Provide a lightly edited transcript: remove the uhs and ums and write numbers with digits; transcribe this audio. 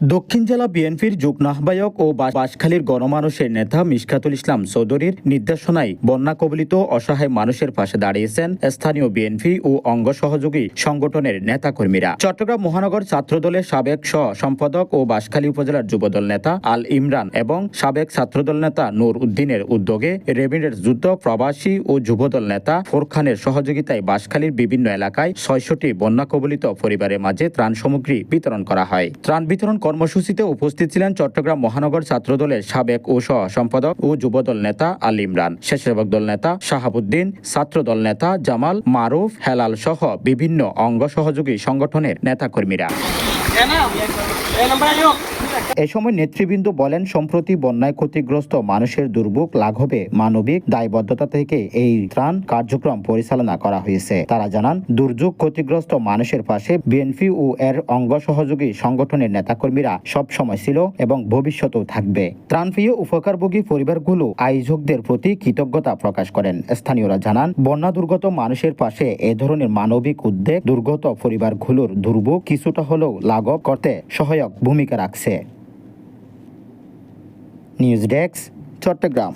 দক্ষিণ জেলা বিএনপির যুগ্ম আহ্বায়ক ও বাঁশখালীর গণমানুষের নেতা মিশকাতুল ইসলাম চৌধুরীর নির্দেশনায় বন্যা কবলিত অসহায় মানুষের পাশে দাঁড়িয়েছেন স্থানীয় বিএনপি ও অঙ্গ সহযোগী সংগঠনের নেতাকর্মীরা। চট্টগ্রাম মহানগর ছাত্রদলের সাবেক সহ সম্পাদক ও বাঁশখালী উপজেলার যুবদল নেতা আল ইমরান এবং সাবেক ছাত্রদল নেতা নূর উদ্দিনের উদ্যোগে রেমিটেন্স যুদ্ধ প্রবাসী ও যুবদল নেতা ফোরখানের সহযোগিতায় বাঁশখালীর বিভিন্ন এলাকায় ৬০০টি বন্যা কবলিত পরিবারের মাঝে ত্রাণ সামগ্রী বিতরণ করা হয়। ত্রাণ বিতরণ কর্মসূচিতে উপস্থিত ছিলেন চট্টগ্রাম মহানগর ছাত্রদলের সাবেক ও সহ সম্পাদক ও যুবদল নেতা আল ইমরান, স্বেচ্ছাসেবক দল নেতা শাহাবুদ্দিন, ছাত্রদল নেতা জামাল, মারুফ, হেলাল সহ বিভিন্ন অঙ্গ সহযোগী সংগঠনের নেতাকর্মীরা। এ সময় নেতৃবৃন্দ বলেন, সম্প্রতি বন্যায় ক্ষতিগ্রস্ত মানুষের দুর্ভোগ লাঘবে মানবিক দায়বদ্ধতা থেকে এই ত্রাণ কার্যক্রম পরিচালনা করা হয়েছে। তারা জানান, দুর্যোগ ক্ষতিগ্রস্ত মানুষের পাশে বিএনপি ও এর অঙ্গ সহযোগী সংগঠনের নেতাকর্মীরা সব সময় ছিল এবং ভবিষ্যতেও থাকবে। ত্রাণপ্রিয় উপকারভোগী পরিবারগুলো আয়োজকদের প্রতি কৃতজ্ঞতা প্রকাশ করেন। স্থানীয়রা জানান, বন্যা দুর্গত মানুষের পাশে এ ধরনের মানবিক উদ্যোগ দুর্গত পরিবারগুলোর দুর্ভোগ কিছুটা হলেও লাঘব করতে সহায়ক ভূমিকা রাখছে। News desk, Chittagong.